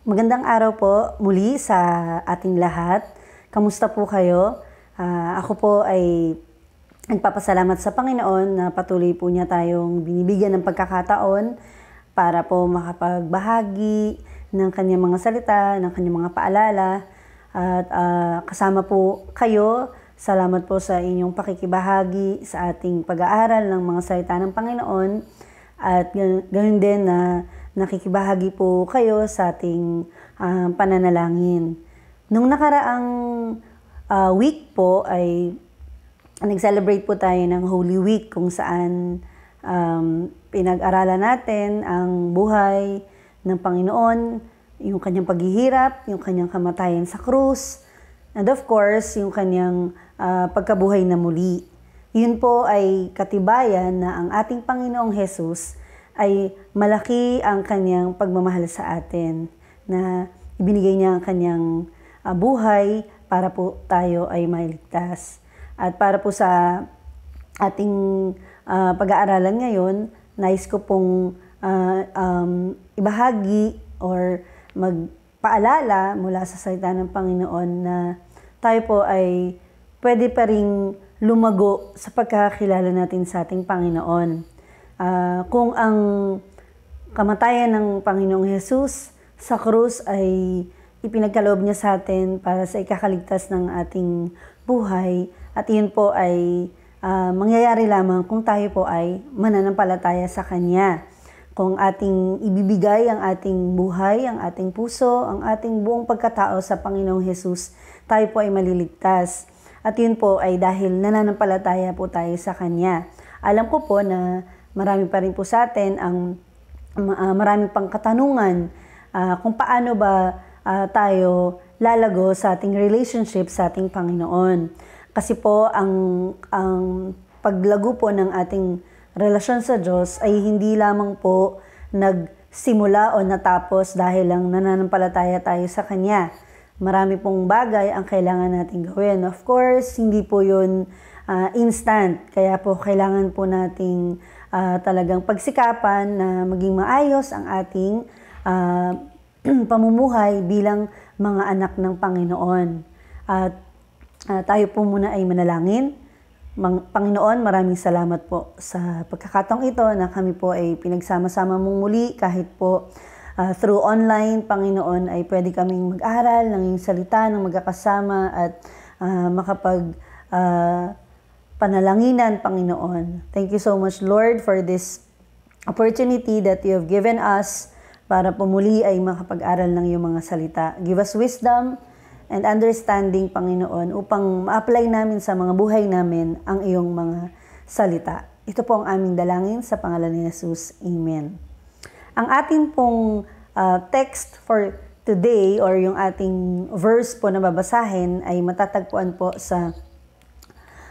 Magandang araw po muli sa ating lahat. Kamusta po kayo? Ako po ay nagpapasalamat sa Panginoon na patuloy po niya tayong binibigyan ng pagkakataon para po makapagbahagi ng kanyang mga salita, ng kanyang mga paalala. At kasama po kayo, salamat po sa inyong pakikibahagi sa ating pag-aaral ng mga salita ng Panginoon. At ganoon din na nakikibahagi po kayo sa ating pananalangin. Nung nakaraang week po ay nag-celebrate po tayo ng Holy Week kung saan pinag-aralan natin ang buhay ng Panginoon, yung kanyang paghihirap, yung kanyang kamatayan sa krus, and of course, yung kanyang pagkabuhay na muli. Yun po ay katibayan na ang ating Panginoong Jesus ay malaki ang kanyang pagmamahal sa atin, na ibinigay niya ang kanyang buhay para po tayo ay mailigtas. At para po sa ating pag-aaralan ngayon, nais ko pong ibahagi or magpaalala mula sa salita ng Panginoon na tayo po ay pwede pa ring lumago sa pagkakakilala natin sa ating Panginoon. Kung ang kamatayan ng Panginoong Jesus sa krus ay ipinagkaloob niya sa atin para sa ikakaligtas ng ating buhay, at iyon po ay mangyayari lamang kung tayo po ay mananampalataya sa Kanya. Kung ating ibibigay ang ating buhay, ang ating puso, ang ating buong pagkatao sa Panginoong Jesus, tayo po ay maliligtas. At yun po ay dahil nananampalataya po tayo sa Kanya. Alam ko po na marami pa rin po sa atin ang marami pang katanungan kung paano ba tayo lalago sa ating relationship sa ating Panginoon. Kasi po ang paglago po ng ating relasyon sa Diyos ay hindi lamang po nagsimula o natapos dahil lang nananampalataya tayo sa Kanya. Marami pong bagay ang kailangan natin gawin. Of course, hindi po yun instant. Kaya po kailangan po nating talagang pagsikapan na maging maayos ang ating pamumuhay bilang mga anak ng Panginoon. At tayo po muna ay manalangin. Panginoon, maraming salamat po sa pagkakataong ito na kami po ay pinagsama-sama mong muli kahit po through online, Panginoon, ay pwede kaming mag-aral ng iyong salita ng magkakasama at panalanginan, Panginoon. Thank you so much, Lord, for this opportunity that you have given us para pumuli ay makapag-aral ng iyong mga salita. Give us wisdom and understanding, Panginoon, upang ma-apply namin sa mga buhay namin ang iyong mga salita. Ito po ang aming dalangin sa pangalan ni Jesus. Amen. Ang ating pong text for today or yung ating verse po na babasahin ay matatagpuan po sa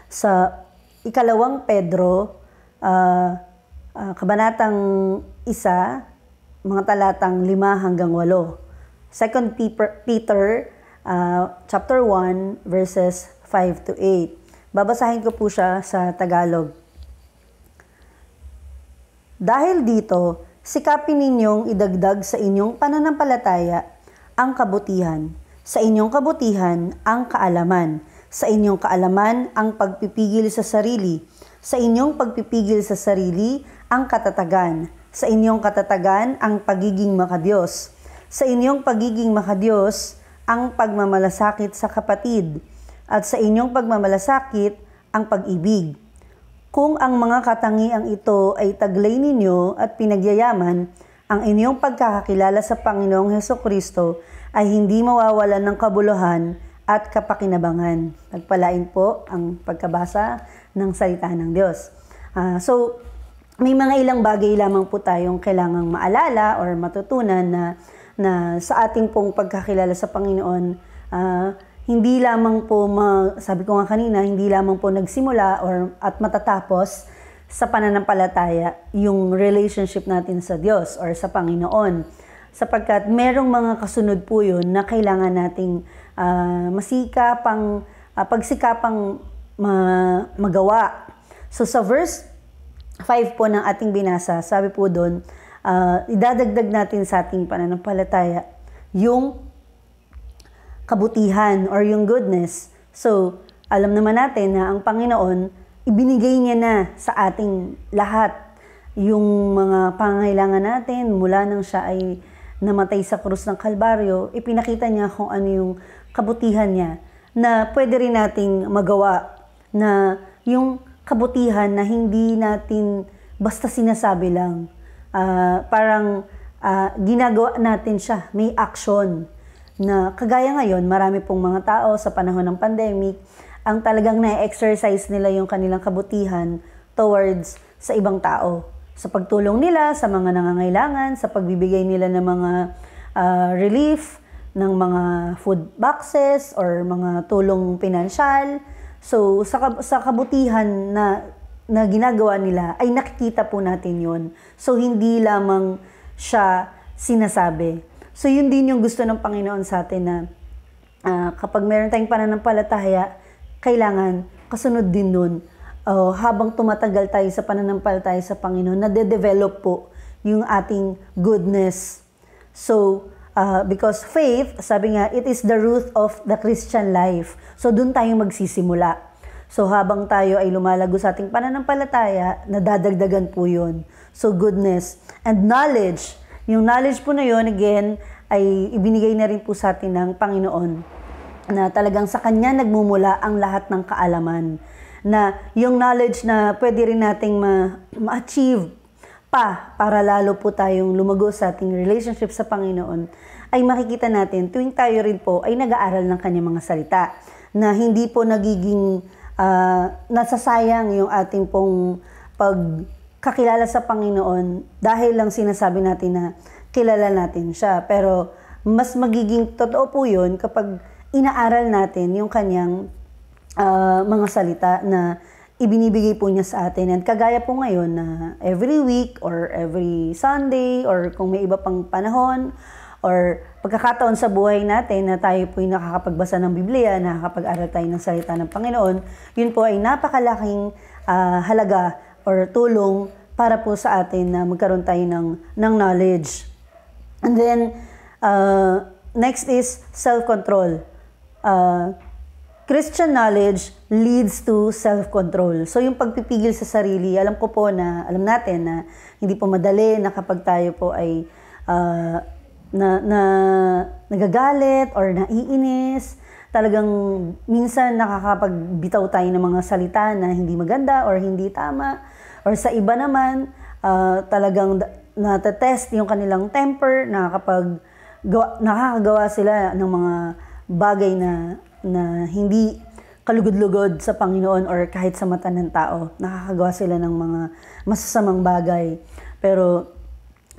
2 Pedro, kabanatang 1, mga talatang 5 hanggang 8. 2 Peter, chapter 1, verses 5 to 8. Babasahin ko po siya sa Tagalog. Dahil dito, sikapin ninyong idagdag sa inyong pananampalataya ang kabutihan, sa inyong kabutihan ang kaalaman, sa inyong kaalaman ang pagpipigil sa sarili, sa inyong pagpipigil sa sarili ang katatagan, sa inyong katatagan ang pagiging makadiyos, sa inyong pagiging makadiyos ang pagmamalasakit sa kapatid, at sa inyong pagmamalasakit ang pag-ibig. Kung ang mga katangiang ito ay taglay ninyo at pinagyayaman, ang inyong pagkakakilala sa Panginoong Hesukristo ay hindi mawawalan ng kabuluhan at kapakinabangan. Nagpalain po ang pagkabasa ng salita ng Diyos. So, may mga ilang bagay lamang po tayong kailangang maalala or matutunan na sa ating pong pagkakilala sa Panginoon, hindi lamang po, sabi ko nga kanina, hindi lamang po nagsimula at matatapos sa pananampalataya yung relationship natin sa Diyos or sa Panginoon. Sapagkat merong mga kasunod po yun na kailangan nating pagsikapang magawa. So sa verse 5 po ng ating binasa, sabi po doon, idadagdag natin sa ating pananampalataya yung kabutihan or yung goodness. So, alam naman natin na ang Panginoon, ibinigay niya na sa ating lahat yung mga pangangailangan natin mula nang siya ay namatay sa krus ng Kalbaryo. Ipinakita niya kung ano yung kabutihan niya na pwede rin nating magawa, na yung kabutihan na hindi natin basta sinasabi lang. Parang ginagawa natin siya, may action. Na kagaya ngayon, marami pong mga tao sa panahon ng pandemic, ang talagang na-exercise nila yung kanilang kabutihan towards sa ibang tao. Sa pagtulong nila sa mga nangangailangan, sa pagbibigay nila ng mga relief, ng mga food boxes or mga tulong pinansyal. So, sa kabutihan na ginagawa nila, ay nakikita po natin yon. So, hindi lamang siya sinasabi. So, yun din yung gusto ng Panginoon sa atin na kapag meron tayong pananampalataya, kailangan kasunod din nun. Habang tumatagal tayo sa pananampalataya sa Panginoon, nade-develop po yung ating goodness. So, because faith, sabi nga, it is the root of the Christian life. So, dun tayo magsisimula. So, habang tayo ay lumalago sa ating pananampalataya, nadadagdagan po yun. So, goodness and knowledge. Yung knowledge po na yun, again, ay ibinigay na rin po sa atin ng Panginoon na talagang sa Kanya nagmumula ang lahat ng kaalaman. Na yung knowledge na pwede rin nating ma-achieve pa para lalo po tayong lumago sa ating relationship sa Panginoon, ay makikita natin tuwing tayo rin po ay nag-aaral ng Kanyang mga salita. Na hindi po nagiging nasasayang yung ating pong pagkakilala sa Panginoon dahil lang sinasabi natin na kilala natin siya. Pero mas magiging totoo po yun kapag inaaral natin yung Kanyang mga salita na ibinibigay po niya sa atin. And kagaya po ngayon na every week or every Sunday or kung may iba pang panahon or pagkakataon sa buhay natin na tayo po ay nakakapagbasa ng Biblia, nakakapag-aral tayo ng salita ng Panginoon, yun po ay napakalaking halaga or tulong para po sa atin na magkaroon tayo ng knowledge. And then, next is self-control. Christian knowledge leads to self-control. So, yung pagpipigil sa sarili, alam natin na hindi po madali na kapag tayo po ay nagagalit or naiinis, talagang minsan nakakapagbitaw tayo ng mga salita na hindi maganda or hindi tama. Or sa iba naman, talagang natetest yung kanilang temper na kapag nakakagawa sila ng mga bagay na hindi kalugod-lugod sa Panginoon or kahit sa mata ng tao. Nakakagawa sila ng mga masasamang bagay. Pero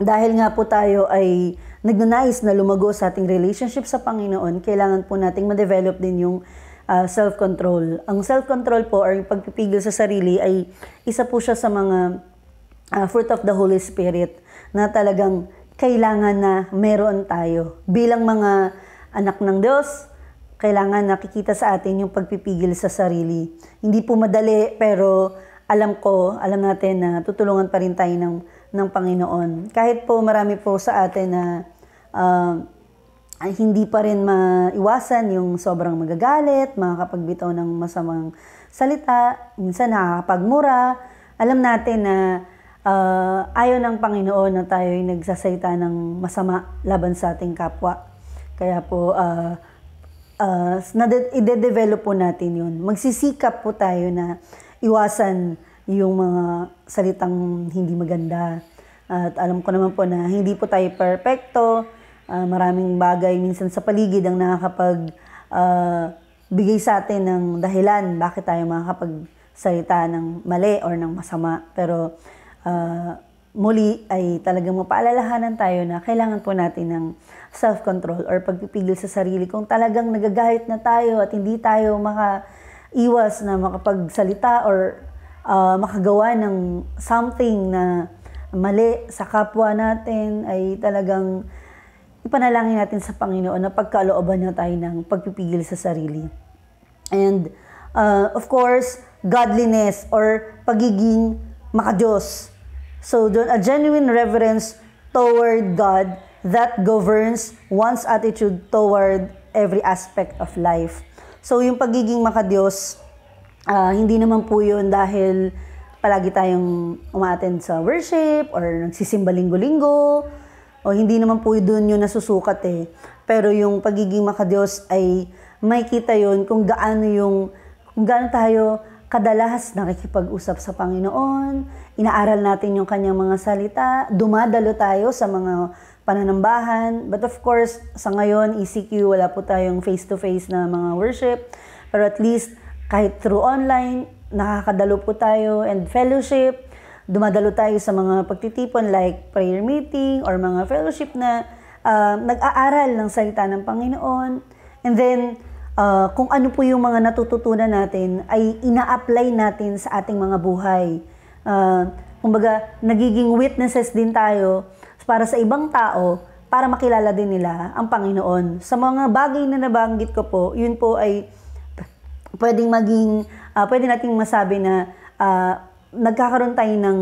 dahil nga po tayo ay nagnanais na lumago sa ating relationship sa Panginoon, kailangan po nating ma-develop din yung self-control. Ang self-control po or yung pagpipigil sa sarili ay isa po siya sa mga fruit of the Holy Spirit na talagang kailangan na meron tayo. Bilang mga anak ng Diyos, kailangan nakikita sa atin yung pagpipigil sa sarili. Hindi po madali, pero alam natin na tutulungan pa rin tayo ng Panginoon. Kahit po marami po sa atin na hindi pa rin maiwasan yung sobrang magagalit, makakapagbitaw ng masamang salita, minsan nakakapagmura. Alam natin na ayaw ng Panginoon na tayo ay nagsasalita ng masama laban sa ating kapwa. Kaya po, i-develop po natin yun. Magsisikap po tayo na iwasan yung mga salitang hindi maganda. At alam ko naman po na hindi po tayo perfecto. Maraming bagay minsan sa paligid ang nakakapag bigay sa atin ng dahilan bakit tayo makakapagsalita ng mali or ng masama. Pero muli ay talagang mapaalalahanan tayo na kailangan po natin ng self-control or pagpipigil sa sarili. Kung talagang nagagahit na tayo at hindi tayo makaiwas na makapagsalita or makagawa ng something na mali sa kapwa natin, ay talagang ipanalangin natin sa Panginoon na pagkalooban na tayo ng pagpipigil sa sarili. And of course, godliness or pagiging makadiyos. So, a genuine reverence toward God that governs one's attitude toward every aspect of life. So yung pagiging makadiyos, hindi naman po yun dahil palagi tayong umaattend sa worship or nagsisimba linggo-linggo, o hindi naman po doon yun nasusukat eh. Pero yung pagiging makadiyos ay may kita yun kung gaano tayo kadalas nakikipag-usap sa Panginoon, inaaral natin yung kanyang mga salita, dumadalo tayo sa mga pananambahan. But of course, sa ngayon, ECQ, wala po tayong face-to-face na mga worship. Pero at least, kahit through online, nakakadalo po tayo and fellowship. Dumadalo tayo sa mga pagtitipon like prayer meeting or mga fellowship na nag-aaral ng salita ng Panginoon. And then, kung ano po yung mga natututunan natin ay ina-apply natin sa ating mga buhay. Kumbaga, nagiging witnesses din tayo para sa ibang tao para makilala din nila ang Panginoon. Sa mga bagay na nabanggit ko po, yun po ay pwede nating masabi na nagkakaroon tayo ng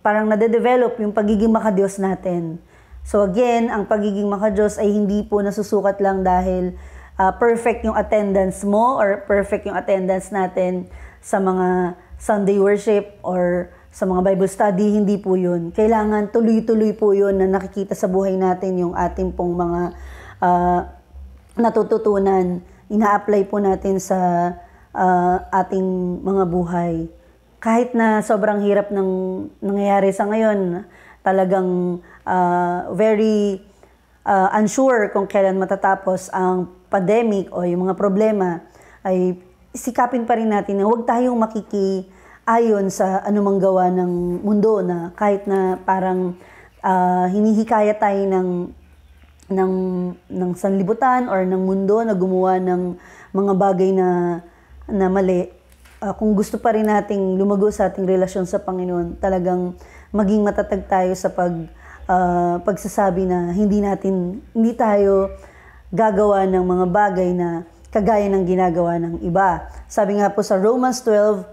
parang nade-develop yung pagiging makadiyos natin. So again, ang pagiging makadiyos ay hindi po nasusukat lang dahil perfect yung attendance mo or perfect yung attendance natin sa mga Sunday worship or sa mga Bible study, hindi po yun. Kailangan tuloy-tuloy po yun na nakikita sa buhay natin yung ating pong mga natututunan. Ina-apply po natin sa ating mga buhay. Kahit na sobrang hirap ng nangyayari sa ngayon, talagang very unsure kung kailan matatapos ang pandemic o yung mga problema, ay sikapin pa rin natin na huwag tayong makikiayon sa anumang gawa ng mundo na kahit na parang hinihikaya tayo ng sanlibutan or ng mundo na gumawa ng mga bagay na mali. Kung gusto pa rin nating lumago sa ating relasyon sa Panginoon, talagang maging matatag tayo sa pagsasabi na hindi tayo gagawa ng mga bagay na kagaya ng ginagawa ng iba. Sabi nga po sa Romans 12,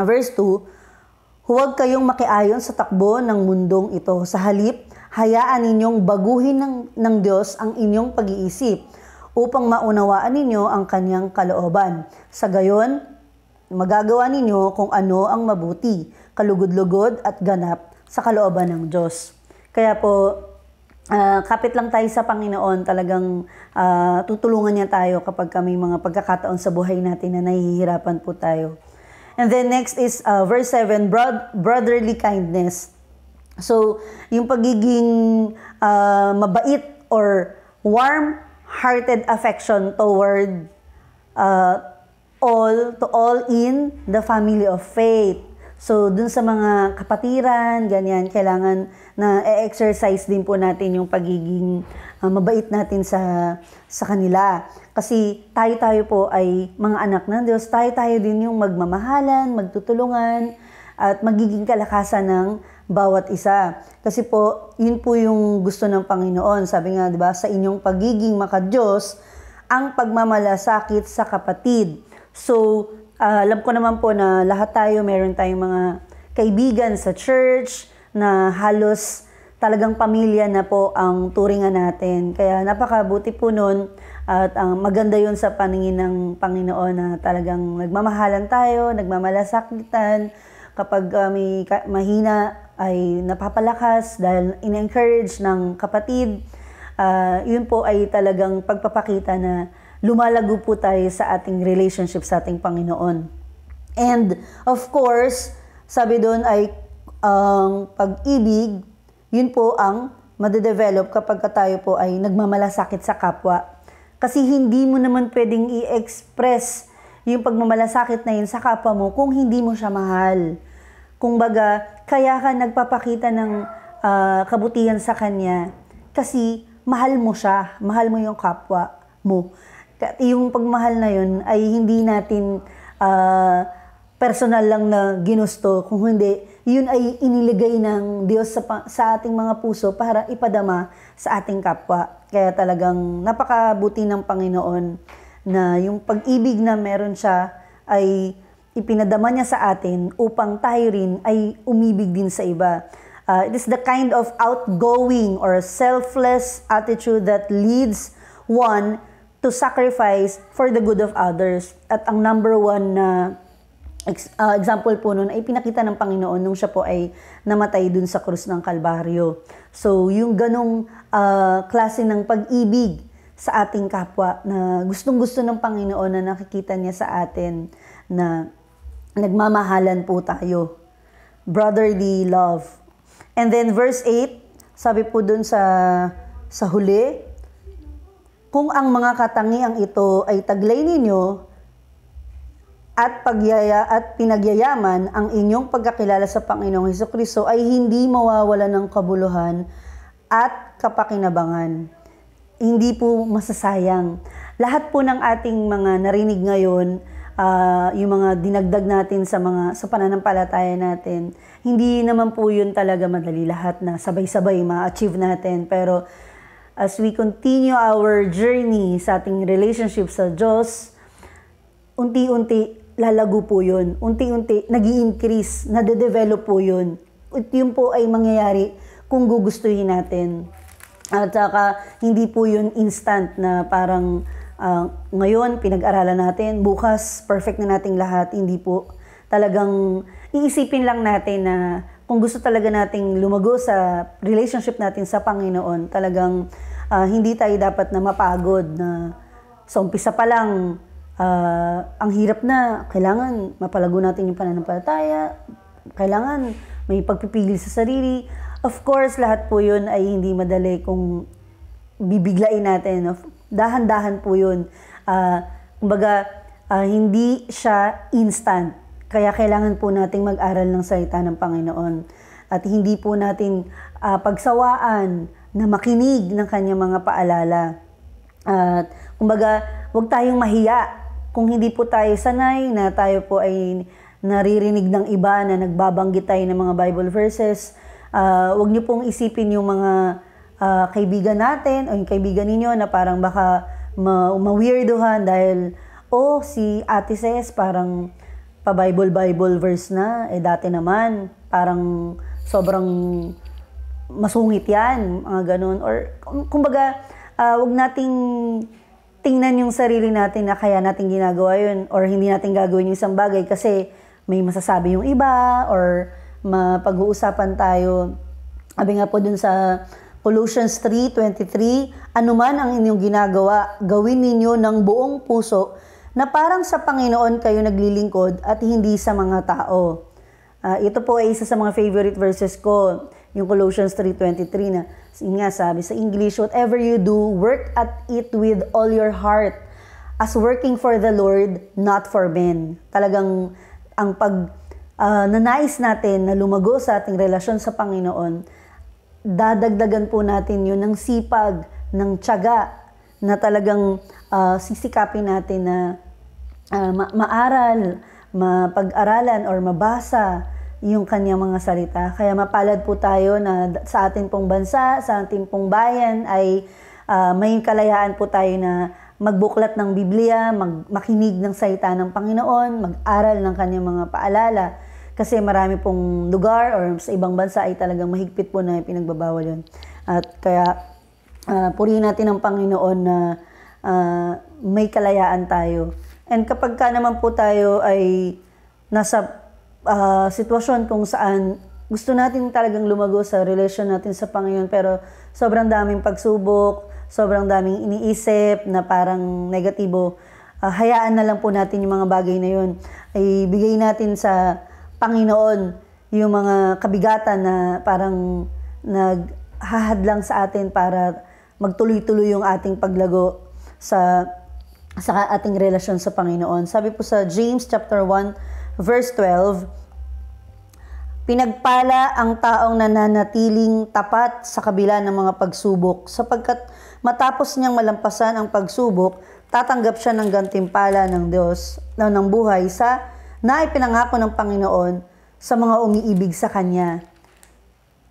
verse 2, huwag kayong makiayon sa takbo ng mundong ito. Sa halip, hayaan ninyong baguhin ng Diyos ang inyong pag-iisip upang maunawaan ninyo ang kanyang kalooban. Sa gayon, magagawa ninyo kung ano ang mabuti, kalugod-lugod at ganap sa kalooban ng Diyos. Kaya po, kapit lang tayo sa Panginoon, talagang tutulungan niya tayo kapag may mga pagkakataon sa buhay natin na nahihirapan po tayo. And then next is verse 7, brotherly kindness. So, yung pagiging mabait or warm-hearted affection toward all in the family of faith. So, dun sa mga kapatiran, ganyan, kailangan na e-exercise din po natin yung pagiging mabait natin sa kanila. Kasi tayo po ay mga anak ng Diyos, tayo din yung magmamahalan, magtutulungan, at magiging kalakasan ng bawat isa. Kasi po, yun po yung gusto ng Panginoon. Sabi nga, di ba, sa inyong pagiging makadiyos, ang pagmamalasakit sa kapatid. So, alam ko naman po na lahat tayo, meron tayong mga kaibigan sa church na halos talagang pamilya na po ang turingan natin. Kaya napakabuti po nun at maganda yun sa paningin ng Panginoon na talagang nagmamahalan tayo, nagmamalasakitan. Kapag may mahina ay napapalakas dahil in-encourage ng kapatid. Yun po ay talagang pagpapakita na lumalago po tayo sa ating relationship sa ating Panginoon. And of course, sabi doon ay ang pag-ibig, yun po ang madedevelop kapag tayo po ay nagmamalasakit sa kapwa. Kasi hindi mo naman pwedeng i-express yung pagmamalasakit na yun sa kapwa mo kung hindi mo siya mahal. Kung baga, kaya ka nagpapakita ng kabutihan sa kanya kasi mahal mo siya, mahal mo yung kapwa mo. Yung pagmahal na yun ay hindi natin personal lang na ginusto, kung hindi, yun ay iniligay ng Diyos sa ating mga puso para ipadama sa ating kapwa. Kaya talagang napakabuti ng Panginoon na yung pag-ibig na meron siya ay ipinadama niya sa atin upang tayo rin ay umibig din sa iba. It is the kind of outgoing or selfless attitude that leads one to sacrifice for the good of others. At ang number one na example po nun ay pinakita ng Panginoon nung siya po ay namatay dun sa krus ng Kalbaryo. So, yung ganong klase ng pag-ibig sa ating kapwa na gustong-gusto ng Panginoon na nakikita niya sa atin na nagmamahalan po tayo. Brotherly love. And then verse 8, sabi po dun sa huli, kung ang mga katangiang ito ay taglay ninyo, at pinagyayaman ang inyong pagkakilala sa Panginoong Hesukristo ay hindi mawawala ng kabuluhan at kapakinabangan. Hindi po masasayang. Lahat po ng ating mga narinig ngayon, yung mga dinagdag natin sa pananampalataya natin, hindi naman po yun talaga madali lahat na sabay-sabay ma-achieve natin. Pero as we continue our journey sa ating relationship sa Diyos, unti-unti lalago po yun. Unti-unti, nag-i-increase, nade-develop po yun. At yun po ay mangyayari kung gugustuhin natin. At saka, hindi po yun instant na parang ngayon, pinag-aralan natin, bukas, perfect na nating lahat. Hindi po. Talagang iisipin lang natin na kung gusto talaga nating lumago sa relationship natin sa Panginoon, talagang hindi tayo dapat na mapagod na sa umpisa pa lang, ang hirap na, kailangan mapalago natin yung pananampalataya, kailangan may pagpipigil sa sarili. Of course, lahat po yun ay hindi madali kung bibiglain natin. Dahan-dahan po yun. Kumbaga, hindi siya instant. Kaya kailangan po nating mag-aral ng salita ng Panginoon. At hindi po natin pagsawaan na makinig ng kanyang mga paalala. Kumbaga, huwag tayong mahiya. Kung hindi po tayo sanay na tayo po ay naririnig ng iba na nagbabanggit tayo ng mga Bible verses, huwag niyo pong isipin yung mga kaibigan natin o yung kaibigan ninyo na parang baka ma-weirdohan dahil, si Ate Ces parang pa-Bible verse na, dati naman, parang sobrang masungit yan, mga ganun. Or kumbaga, huwag nating tingnan yung sarili natin na kaya natin ginagawa yun or hindi natin gagawin yung isang bagay kasi may masasabi yung iba or mapag-uusapan tayo. Sabi nga po dun sa Colossians 3:23, anuman ang inyong ginagawa, gawin ninyo ng buong puso na parang sa Panginoon kayo naglilingkod at hindi sa mga tao. Ito po ay isa sa mga favorite verses ko, yung Colossians 3:23 na nga sabi sa English, whatever you do, work at it with all your heart as working for the Lord, not for men. Talagang ang nanais natin na lumago sa ating relasyon sa Panginoon, dadagdagan po natin yun ng sipag, ng tiyaga, na talagang sisikapin natin na maaral, mapag-aralan or mabasa yung kanyang mga salita. Kaya mapalad po tayo na sa ating pong bansa, sa ating pong bayan ay may kalayaan po tayo na magbuklat ng Biblia, makinig ng salita ng Panginoon, mag-aral ng kanyang mga paalala. Kasi marami pong lugar or sa ibang bansa ay talagang mahigpit po na pinagbabawal yun. At kaya purihin natin ang Panginoon na may kalayaan tayo. And kapag ka naman po tayo ay nasa sitwasyon kung saan gusto natin talagang lumago sa relasyon natin sa Panginoon pero sobrang daming pagsubok, sobrang daming iniisip na parang negatibo, hayaan na lang po natin yung mga bagay na yun. Ay bigay natin sa Panginoon yung mga kabigatan na parang naghahadlang sa atin para magtuloy-tuloy yung ating paglago sa ating relasyon sa Panginoon. Sabi po sa James chapter 1 verse 12, pinagpala ang taong nananatiling tapat sa kabila ng mga pagsubok, sapagkat matapos niyang malampasan ang pagsubok, tatanggap siya ng gantimpala ng Diyos ng buhay na ipinangako ng Panginoon sa mga umiibig sa Kanya.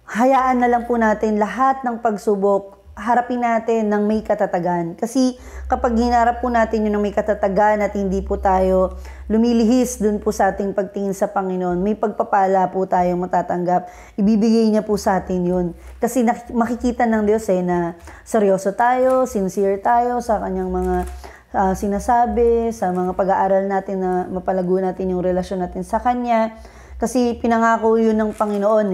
Hayaan na lang po natin lahat ng pagsubok, harapin natin ng may katatagan. Kasi kapag hinarap po natin yun ng may katatagan at hindi po tayo lumilihis dun po sa ating pagtingin sa Panginoon, may pagpapala po tayong matatanggap. Ibibigay niya po sa atin yun. Kasi makikita ng Diyos na seryoso tayo, sincere tayo sa kanyang mga sinasabi, sa mga pag-aaral natin na mapalago natin yung relasyon natin sa Kanya. Kasi pinangako yun ng Panginoon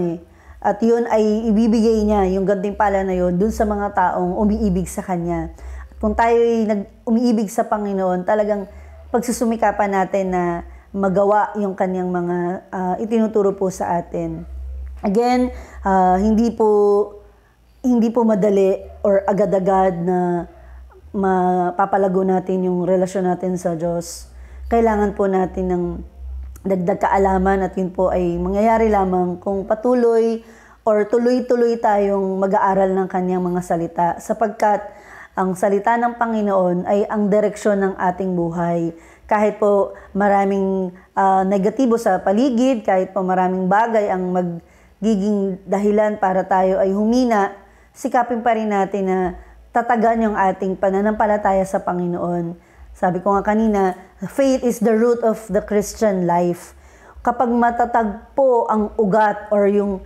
At yun ay ibibigay niya, yung gantimpala na yun, dun sa mga taong umiibig sa Kanya. At kung tayo ay umiibig sa Panginoon, talagang pagsusumikapan natin na magawa yung Kanyang mga itinuturo po sa atin. Again, hindi po madali or agad-agad na mapapalago natin yung relasyon natin sa Diyos. Kailangan po natin ng dagdag kaalaman at yun po ay mangyayari lamang kung patuloy or tuloy-tuloy tayong mag-aaral ng Kanyang mga salita, sapagkat ang salita ng Panginoon ay ang direksyon ng ating buhay. Kahit po maraming negatibo sa paligid, kahit po maraming bagay ang magiging dahilan para tayo ay humina, sikapin pa rin natin na tatagan yung ating pananampalataya sa Panginoon. Sabi ko nga kanina, faith is the root of the Christian life. Kapag matatag po ang ugat or yung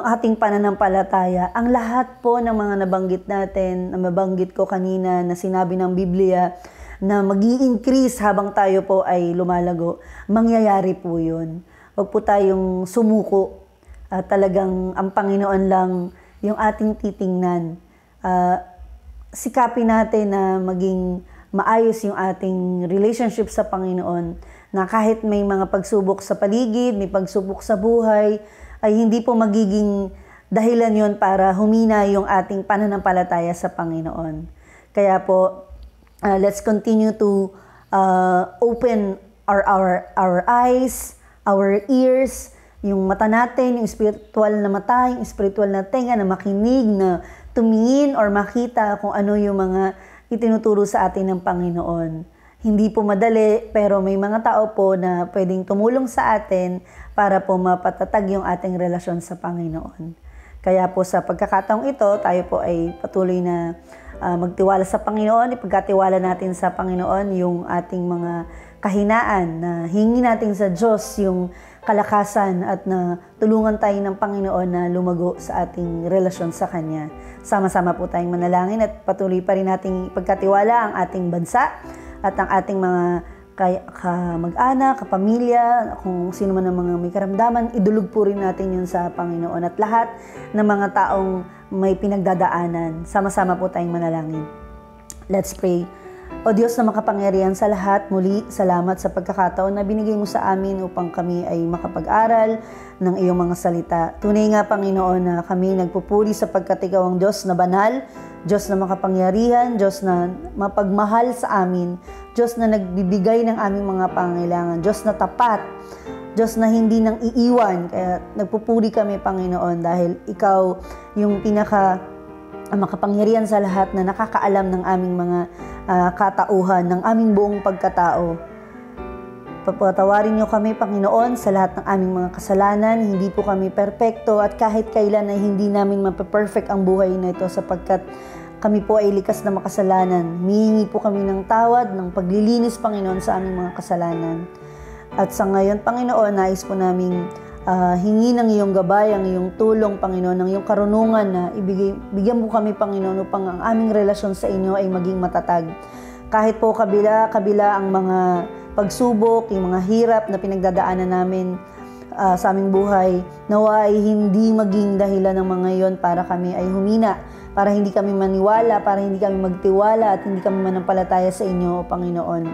ating pananampalataya, ang lahat po ng mga nabanggit natin, na mabanggit ko kanina, na sinabi ng Biblia, na mag-i-increase habang tayo po ay lumalago, mangyayari po yun. Huwag po tayong sumuko. Talagang ang Panginoon lang yung ating titingnan. Sikapin natin na maging maayos yung ating relationship sa Panginoon, na kahit may mga pagsubok sa paligid, may pagsubok sa buhay, ay hindi po magiging dahilan yon para humina yung ating pananampalataya sa Panginoon. Kaya po, let's continue to open our eyes, our ears, yung mata natin, yung spiritual na mata, yung spiritual na tenga, na makinig, na tumingin or makita kung ano yung mga itinuturo sa atin ng Panginoon. Hindi po madali, pero may mga tao po na pwedeng tumulong sa atin para po mapatatag yung ating relasyon sa Panginoon. Kaya po sa pagkakataong ito, tayo po ay patuloy na magtiwala sa Panginoon, ipagkatiwala natin sa Panginoon yung ating mga kahinaan, na hingi natin sa Diyos yung kalakasan at na tulungan tayo ng Panginoon na lumago sa ating relasyon sa Kanya. Sama-sama po tayong manalangin at patuloy pa rin nating ipagkatiwala ang ating bansa at ang ating mga kamag-anak, kapamilya, kung sino man ang mga may karamdaman, idulog po rin natin yun sa Panginoon at lahat ng mga taong may pinagdadaanan. Sama-sama po tayong manalangin. Let's pray. O Diyos na makapangyarihan sa lahat, muli salamat sa pagkakataon na binigay mo sa amin upang kami ay makapag-aral ng iyong mga salita. Tunay nga, Panginoon, na kami nagpupuri sapagkat ikaw ang Diyos na banal, Diyos na makapangyarihan, Diyos na mapagmahal sa amin, Diyos na nagbibigay ng aming mga pangangailangan, Diyos na tapat, Diyos na hindi nang iiwan. Kaya nagpupuri kami, Panginoon, dahil ikaw yung makapangyarihan sa lahat, na nakakaalam ng aming mga katauhan, ng aming buong pagkatao. Papatawarin niyo kami, Panginoon, sa lahat ng aming mga kasalanan. Hindi po kami perpekto at kahit kailan ay hindi namin mape-perfect ang buhay na ito, sapagkat kami po ay likas na makasalanan. Mihingi po kami ng tawad, ng paglilinis, Panginoon, sa aming mga kasalanan. At sa ngayon, Panginoon, nais po naming hingi ng iyong gabay, ang iyong tulong, Panginoon, ng iyong karunungan na bigyan mo kami, Panginoon, upang ang aming relasyon sa inyo ay maging matatag. Kahit po kabila ang mga pagsubok, yung mga hirap na pinagdadaanan namin sa aming buhay, nawa ay hindi maging dahilan ng mga iyon para kami ay humina, para hindi kami maniwala, para hindi kami magtiwala at hindi kami manampalataya sa inyo, Panginoon.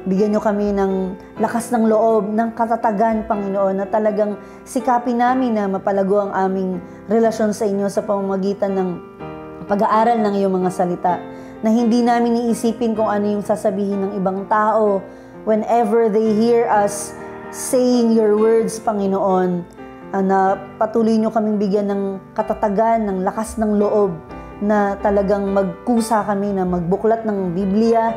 Bigyan niyo kami ng lakas ng loob, ng katatagan, Panginoon, na talagang sikapin namin na mapalago ang aming relasyon sa inyo sa pamamagitan ng pag-aaral ng iyong mga salita. Na hindi namin iisipin kung ano yung sasabihin ng ibang tao whenever they hear us saying your words, Panginoon. Na patuloy niyo kaming bigyan ng katatagan, ng lakas ng loob, na talagang magkusa kami na magbuklat ng Biblia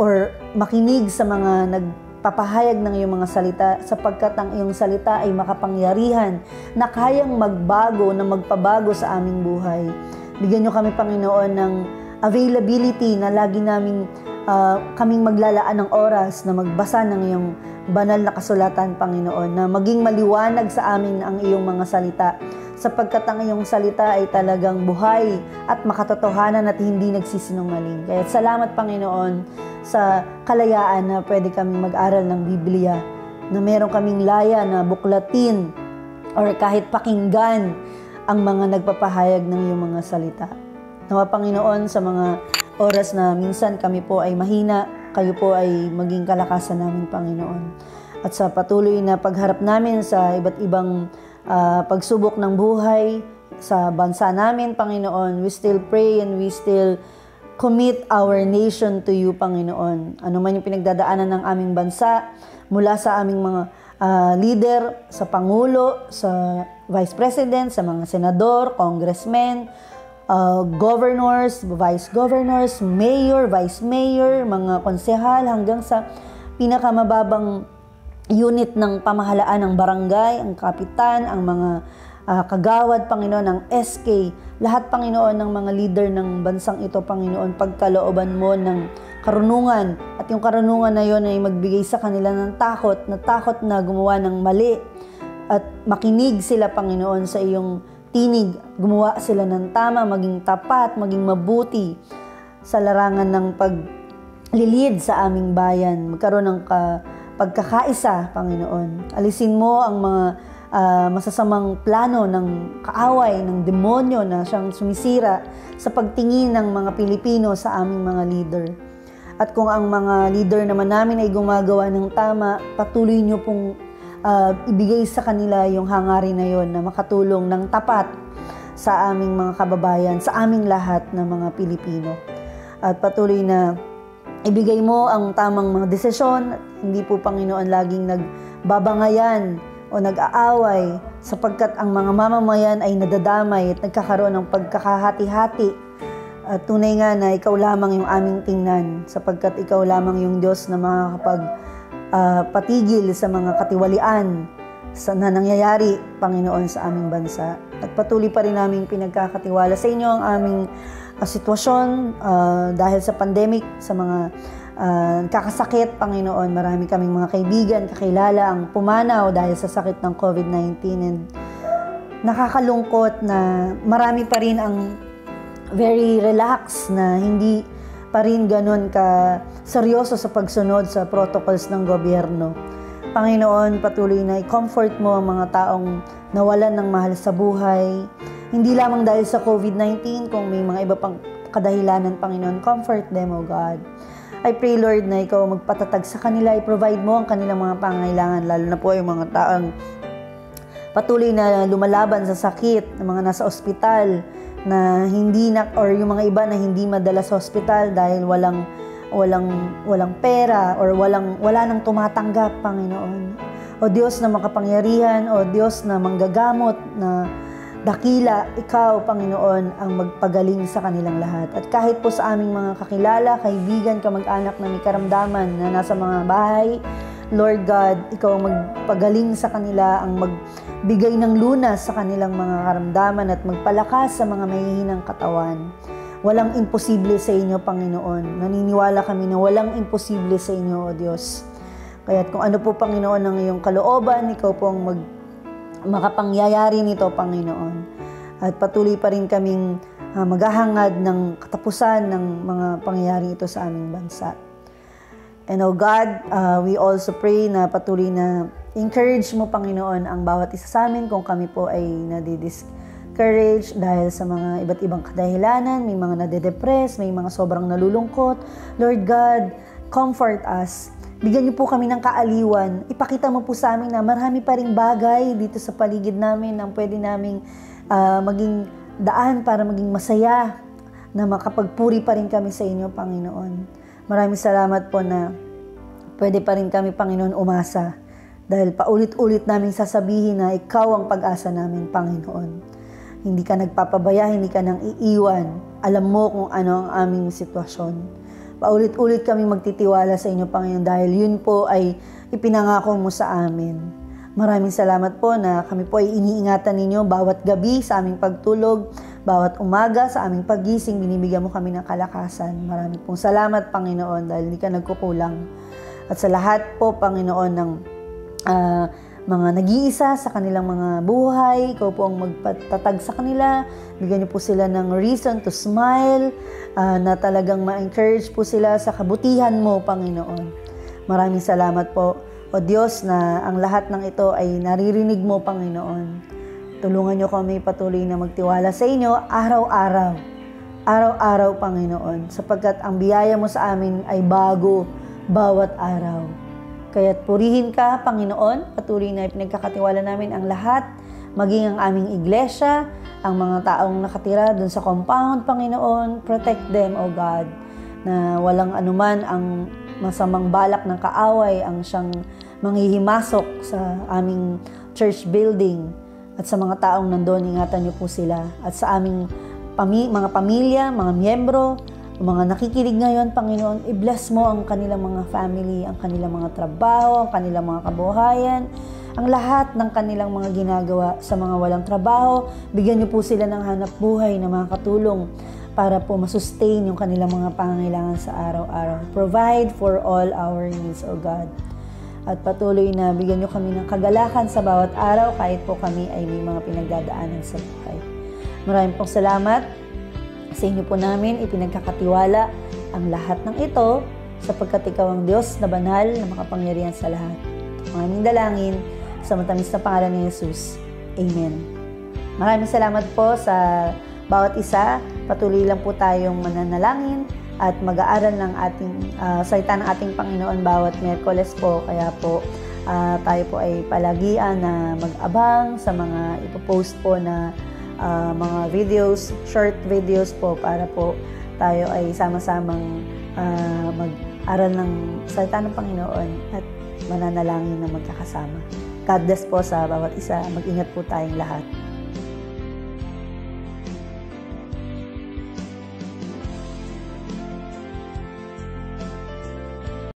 or makinig sa mga nagpapahayag ng iyong mga salita, sapagkat ang iyong salita ay makapangyarihan na kayang magbago, na magpabago sa aming buhay. Bigyan niyo kami, Panginoon, ng availability na lagi kaming maglalaan ng oras na magbasa ng iyong banal na kasulatan, Panginoon, na maging maliwanag sa amin ang iyong mga salita, sapagkat ang iyong salita ay talagang buhay at makatotohanan at hindi nagsisinungaling. Kaya salamat, Panginoon, sa kalayaan na pwede kaming mag-aral ng Biblia, na meron kaming laya na buklatin or kahit pakinggan ang mga nagpapahayag ng iyong mga salita. Nawa, Panginoon, sa mga oras na minsan kami po ay mahina, kayo po ay maging kalakasan namin, Panginoon. At sa patuloy na pagharap namin sa iba't ibang pagsubok ng buhay sa bansa namin, Panginoon, we still pray and we still commit our nation to you, Panginoon. Ano man yung pinagdadaanan ng aming bansa, mula sa aming mga leader, sa Pangulo, sa Vice President, sa mga senador, congressmen, governors, vice governors, mayor, vice mayor, mga konsehal, hanggang sa pinakamababang unit ng pamahalaan ng barangay, ang kapitan, ang mga kagawad, Panginoon, ang SK, lahat, Panginoon, ng mga leader ng bansang ito, Panginoon, pagkalooban mo ng karunungan, at yung karunungan na yon ay magbigay sa kanila ng takot na gumawa ng mali, at makinig sila, Panginoon, sa iyong tinig, gumawa sila ng tama, maging tapat, maging mabuti sa larangan ng paglilid sa aming bayan, magkaroon ng pagkakaisa, Panginoon. Alisin mo ang mga masasamang plano ng kaaway, ng demonyo na siyang sumisira sa pagtingin ng mga Pilipino sa aming mga leader. At kung ang mga leader naman namin ay gumagawa ng tama, patuloy niyo pong ibigay sa kanila yung hangarin na yon na makatulong ng tapat sa aming mga kababayan, sa aming lahat ng mga Pilipino. At patuloy na ibigay mo ang tamang mga desisyon, hindi po, Panginoon, laging nagbabangayan o nag-aaway, sapagkat ang mga mamamayan ay nadadamay at nagkakaroon ng pagkakahati-hati. At tunay nga na ikaw lamang yung aming tingnan, sapagkat ikaw lamang yung Diyos na patigil sa mga katiwalian na nangyayari, Panginoon, sa aming bansa. At patuloy pa rin naming pinagkakatiwala sa inyo ang aming sitwasyon dahil sa pandemic, sa mga kakasakit, Panginoon. Marami kaming mga kaibigan, kakilala ang pumanaw dahil sa sakit ng COVID-19, and nakakalungkot na marami pa rin ang very relaxed, na hindi pa rin ganun ka seryoso sa pagsunod sa protocols ng gobyerno. Panginoon, patuloy na i-comfort mo ang mga taong nawalan ng mahal sa buhay, hindi lamang dahil sa COVID-19, kung may mga iba pang kadahilanan, Panginoon, comfort them, O God. I pray, Lord, na ikaw magpatatag sa kanila, i-provide mo ang kanilang mga pangangailangan, lalo na po yung mga taong patuloy na lumalaban sa sakit, ng mga nasa ospital, na hindi na, or yung mga iba na hindi madala sa hospital dahil walang pera or wala nang tumatanggap, Panginoon. O Diyos na makapangyarihan, o Diyos na manggagamot, na dakila, ikaw, Panginoon, ang magpagaling sa kanilang lahat. At kahit po sa aming mga kakilala, kaibigan, kamag-anak na may karamdaman na nasa mga bahay, Lord God, ikaw ang magpagaling sa kanila, ang magbigay ng lunas sa kanilang mga karamdaman at magpalakas sa mga mahihinang katawan. Walang imposible sa inyo, Panginoon. Naniniwala kami na walang imposible sa inyo, O Diyos. Kaya't kung ano po, Panginoon, ang iyong kalooban, ikaw po ang makapangyayari nito, Panginoon. At patuloy pa rin kaming maghahangad ng katapusan ng mga pangyayari ito sa aming bansa. And O God, we also pray na patuloy na encourage mo, Panginoon, ang bawat isa sa amin kung kami po ay nadidiscourage dahil sa mga iba't ibang kadahilanan, may mga nade-depress, may mga sobrang nalulungkot. Lord God, comfort us. Bigyan niyo po kami ng kaaliwan. Ipakita mo po sa amin na marami pa ring bagay dito sa paligid namin na pwede naming maging daan para maging masaya, na makapagpuri pa rin kami sa inyo, Panginoon. Maraming salamat po na pwede pa rin kami, Panginoon, umasa. Dahil paulit-ulit naming sasabihin na ikaw ang pag-asa namin, Panginoon. Hindi ka nagpapabaya, hindi ka nang iiwan. Alam mo kung ano ang aming sitwasyon. Paulit-ulit kami magtitiwala sa inyo, Panginoon, dahil yun po ay ipinangako mo sa amin. Maraming salamat po na kami po ay iniingatan ninyo bawat gabi sa aming pagtulog, Bawat umaga sa aming paggising, binibigyan mo kami ng kalakasan. Marami pong salamat, Panginoon, dahil hindi ka nagkukulang. At sa lahat po, Panginoon, ng mga nag-iisa sa kanilang mga buhay, ikaw po ang magpatatag sa kanila. Bigyan niyo po sila ng reason to smile, na talagang ma-encourage po sila sa kabutihan mo, Panginoon. Maraming salamat po, O Diyos, na ang lahat ng ito ay naririnig mo, Panginoon. Tulungan niyo kami patuloy na magtiwala sa inyo araw-araw. Araw-araw, Panginoon, sapagkat ang biyaya mo sa amin ay bago bawat araw. Kaya't purihin ka, Panginoon, patuloy na pinagkakatiwala namin ang lahat, maging ang aming iglesia, ang mga taong nakatira dun sa compound, Panginoon, protect them, O God, na walang anuman ang masamang balak ng kaaway ang siyang manghihimasok sa aming church building. At sa mga taong nandoon, ingatan niyo po sila. At sa aming mga pamilya, mga miyembro, mga nakikinig ngayon, Panginoon, i-bless mo ang kanilang mga family, ang kanilang mga trabaho, ang kanilang mga kabuhayan, ang lahat ng kanilang mga ginagawa sa mga walang trabaho. Bigyan niyo po sila ng hanap buhay na makakatulong para po masustain yung kanilang mga pangangailangan sa araw-araw. Provide for all our needs, O God. At patuloy na bigyan niyo kami ng kagalakan sa bawat araw kahit po kami ay may mga pinagdadaanan sa buhay. Maraming pong salamat. Sa inyo po namin ipinagkakatiwala ang lahat ng ito sapagkat ikaw ang Diyos na banal na makapangyarihan sa lahat. Ang aming dalangin sa matamis na pangalan ni Jesus. Amen. Maraming salamat po sa bawat isa. Patuloy lang po tayong mananalangin at mag-aaral ng ating salita ng ating Panginoon bawat Miyerkules po. Kaya po tayo po ay palagian na mag-abang sa mga ipopost po na mga videos, short videos po para po tayo ay sama-samang mag-aral ng salita ng Panginoon at mananalangin na magkakasama. God bless po sa bawat isa. Mag-ingat po tayong lahat.